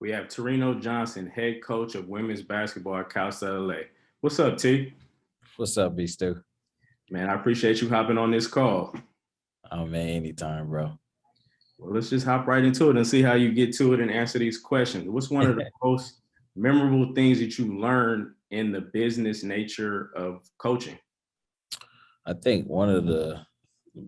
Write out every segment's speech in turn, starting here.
We have Torino Johnson, head coach of women's basketball at Cal State LA. What's up, T? What's up, B Stu? Man, I appreciate you hopping on this call. Oh man, anytime, bro. Well, let's just hop right into it and see how you get to it and answer these questions. What's one of the most memorable things that you learned in the business nature of coaching? I think one of the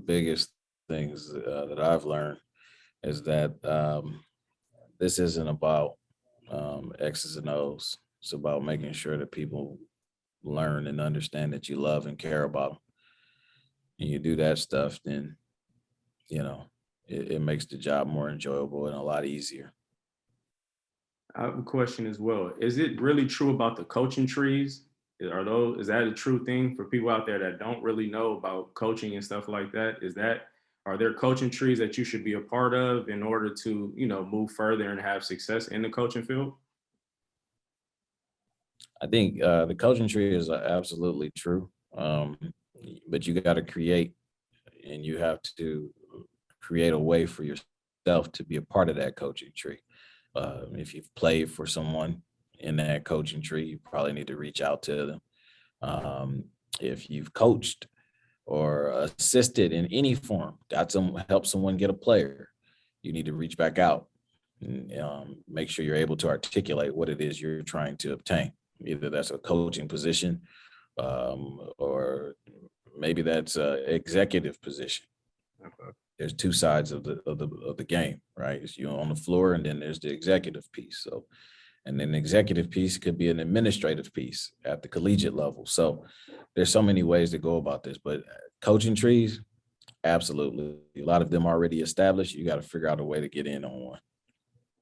biggest things that I've learned is that this isn't about X's and O's. It's about making sure that people learn and understand that you love and care about them. And you do that stuff, then you know it makes the job more enjoyable and a lot easier. I have a question as well. Is it really true about the coaching trees? Is that a true thing for people out there that don't really know about coaching and stuff like that? Are there coaching trees that you should be a part of in order to, move further and have success in the coaching field? I think the coaching tree is absolutely true, but you got to create, and you have to create a way for yourself to be a part of that coaching tree. If you've played for someone in that coaching tree, you probably need to reach out to them. If you've coached or assisted in any form, help someone get a player, you need to reach back out and make sure you're able to articulate what it is you're trying to obtain. Either that's a coaching position, or maybe that's an executive position. Okay. There's two sides of the game, right? It's you on the floor, and then there's the executive piece. So, and then the executive piece could be an administrative piece at the collegiate level. So there's so many ways to go about this, but coaching trees, absolutely. A lot of them already established. You got to figure out a way to get in on one.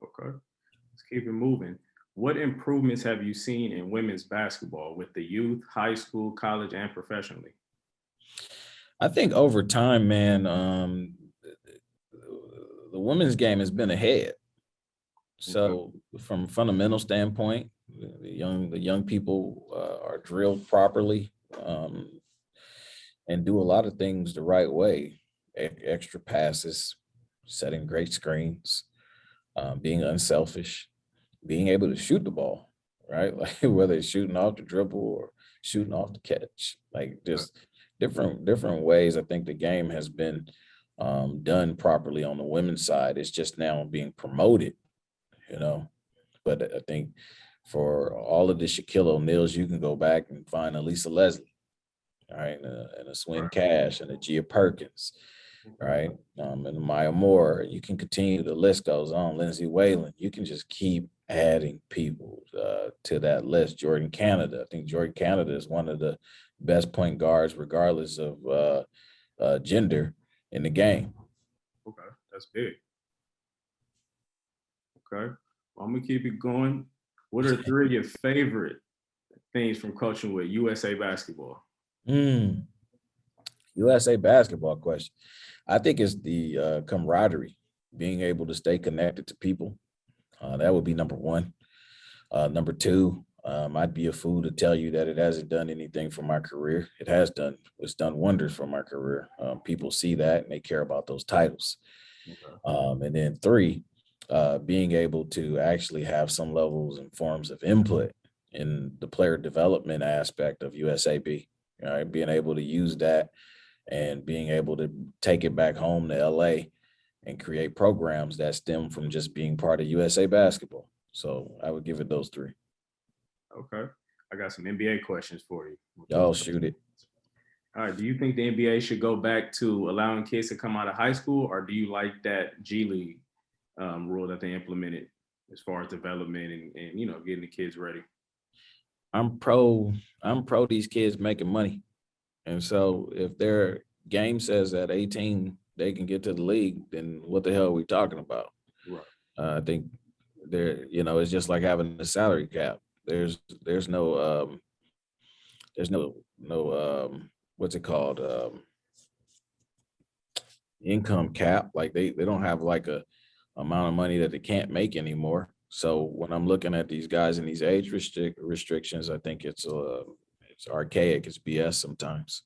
Okay. Let's keep it moving. What improvements have you seen in women's basketball with the youth, high school, college, and professionally? I think over time, man, the women's game has been ahead. So from a fundamental standpoint, the young people are drilled properly, and do a lot of things the right way. Extra passes, setting great screens, being unselfish, being able to shoot the ball, right? Like whether it's shooting off the dribble or shooting off the catch, like just different ways. I think the game has been done properly on the women's side. It's just now being promoted, you know. But I think for all of the Shaquille O'Neals, you can go back and find a Lisa Leslie, all right, and a Swin Cash and a Gia Perkins, right, and a Maya Moore. You can continue. The list goes on. Lindsay Whalen. You can just keep adding people to that list. Jordan Canada. I think Jordan Canada is one of the best point guards, regardless of gender, in the game. Okay, that's big. Okay. Well, I'm gonna keep it going. What are three of your favorite things from coaching with USA basketball? Mm, USA basketball question. I think it's the camaraderie, being able to stay connected to people. That would be number one. Number two, I'd be a fool to tell you that it hasn't done anything for my career. It has done. It's done wonders for my career. People see that and they care about those titles. Okay. And then three, being able to actually have some levels and forms of input in the player development aspect of USAB. Right, being able to use that and being able to take it back home to LA and create programs that stem from just being part of USA basketball. So I would give it those three. Okay. I got some NBA questions for you. Oh, shoot it. All right. Do you think the NBA should go back to allowing kids to come out of high school, or do you like that G League rule that they implemented as far as development and getting the kids ready? I'm pro these kids making money. And so if their game says at 18 they can get to the league, then what the hell are we talking about? Right. I think it's just like having a salary cap. There's no what's it called? Income cap. Like they don't have like a amount of money that they can't make anymore. So when I'm looking at these guys and these age restrictions, I think it's archaic. It's BS sometimes.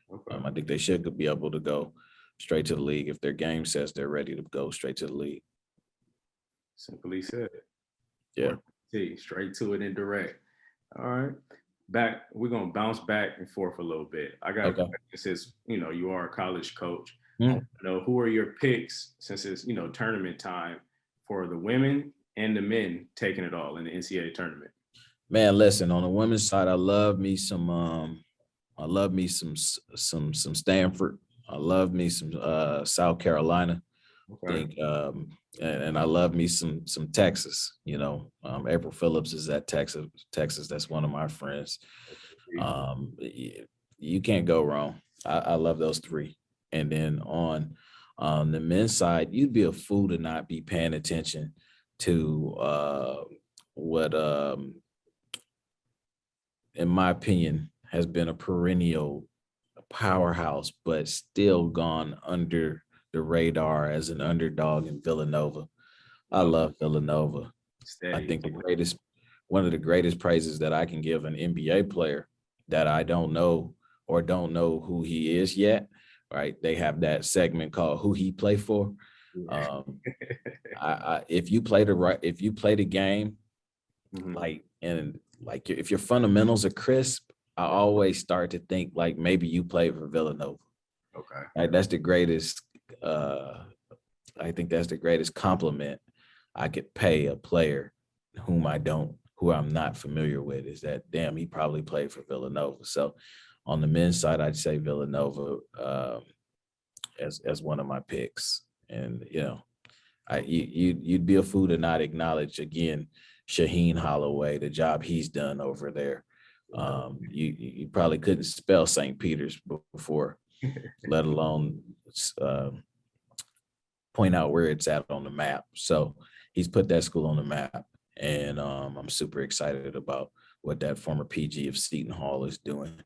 Okay. I think they should be able to go straight to the league if their game says they're ready to go straight to the league. Simply said. Yeah. Straight to it and direct. All right. We're gonna bounce back and forth a little bit. I got a Okay. question since you are a college coach. I Hmm. want to know who are your picks since it's tournament time for the women and the men taking it all in the NCAA tournament. Man, listen, on the women's side, I love me some Stanford. I love me some South Carolina. Okay. Think and I love me some Texas. April Phillips is at Texas. That's one of my friends. You can't go wrong. I love those three. And then on the men's side, you'd be a fool to not be paying attention to what in my opinion has been a perennial powerhouse, but still gone under the radar as an underdog in Villanova. I love Villanova. I Steady. think one of the greatest praises that I can give an NBA player that I don't know or don't know who he is yet, right? They have that segment called "Who He Play For." Yeah. If you play the game, Mhm. like if your fundamentals are crisp, I always start to think like maybe you play for Villanova. Okay. Right? That's the greatest. I think that's the greatest compliment I could pay a player who I'm not familiar with, is that damn, he probably played for Villanova. So on the men's side, I'd say Villanova as one of my picks. And you'd be a fool to not acknowledge again Shaheen Holloway, the job he's done over there. You probably couldn't spell St. Peter's before, let alone point out where it's at on the map. So he's put that school on the map, and I'm super excited about what that former PG of Seton Hall is doing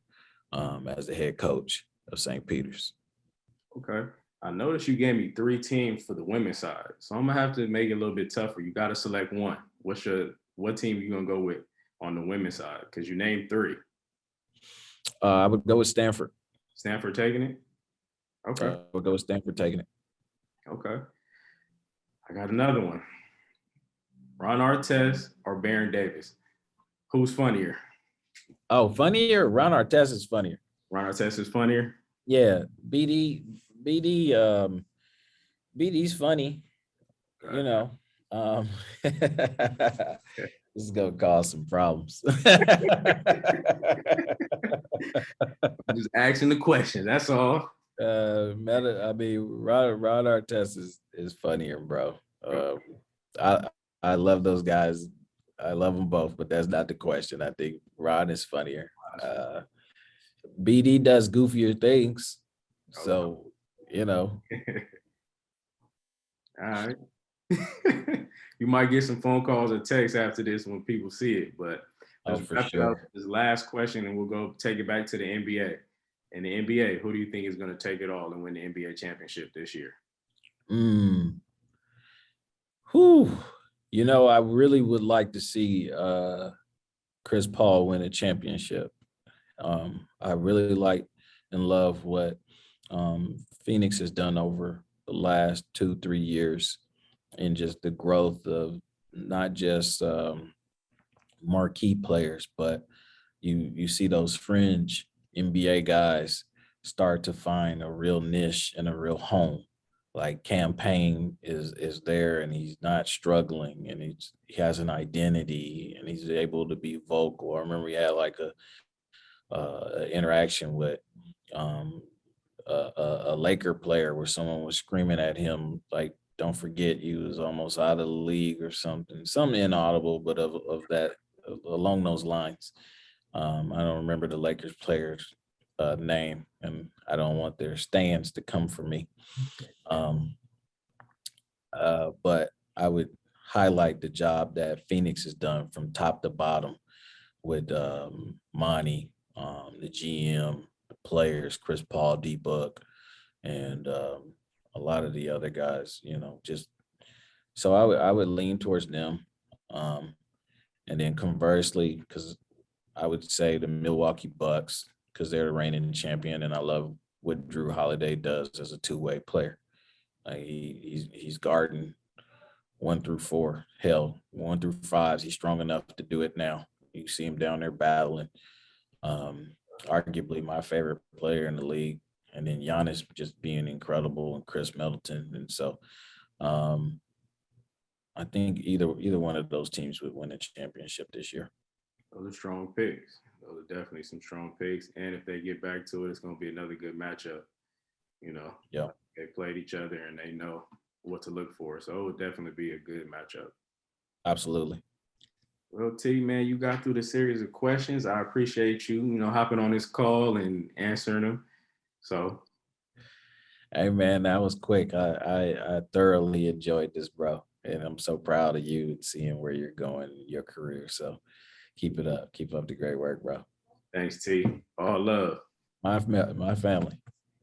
as the head coach of St. Peter's. Okay. I noticed you gave me 3 teams for the women's side, so I'm gonna have to make it a little bit tougher. You got to select one. What team you gonna go with on the women's side? Because you named 3. I would go with Stanford. Stanford taking it. Okay. I would go with Stanford taking it. Okay. I got another one. Ron Artest or Baron Davis? Who's funnier? Oh, funnier? Ron Artest is funnier. Ron Artest is funnier. Yeah, BD, BD's funny. Okay. You know, this is gonna cause some problems. I'm just asking the question. That's all. Ron Artest is funnier, bro. I love those guys. I love them both, but that's not the question. I think Ron is funnier. BD does goofier things, so All right. You might get some phone calls or texts after this when people see it, but let's for wrap it up sure. with this last question and we'll go take it back to the NBA. In the NBA, who do you think is going to take it all and win the NBA championship this year? Whew. I really would like to see Chris Paul win a championship. I really like and love what Phoenix has done over the last 2-3 years, and just the growth of not just marquee players, but you see those fringe NBA guys start to find a real niche and a real home. Like Campaign is there, and he's not struggling, and he has an identity, and he's able to be vocal. I remember he had like a interaction with a Laker player where someone was screaming at him like, "Don't forget you was almost out of the league" or something inaudible, but of that along those lines. I don't remember the Lakers player's name, and I don't want their stands to come for me. But I would highlight the job that Phoenix has done from top to bottom with Monty, the GM, the players, Chris Paul, D-Book, and a lot of the other guys. Just so I would lean towards them, and then conversely, because I would say the Milwaukee Bucks, because they're the reigning champion, and I love what Drew Holiday does as a two-way player. He's guarding 1 through 4. Hell, 1 through 5s. He's strong enough to do it now. You see him down there battling. Arguably my favorite player in the league. And then Giannis just being incredible, and Chris Middleton. And so I think either one of those teams would win a championship this year. Those are strong picks. Those are definitely some strong picks. And if they get back to it, it's going to be another good matchup. You know, Yeah, they played each other and they know what to look for. So it would definitely be a good matchup. absolutely. Well, T, man, you got through the series of questions. I appreciate you, hopping on this call and answering them. So, Hey man, that was quick. I thoroughly enjoyed this, bro. And I'm so proud of you and seeing where you're going in your career. So keep it up. Keep up the great work, bro. thanks, T. All love. My family.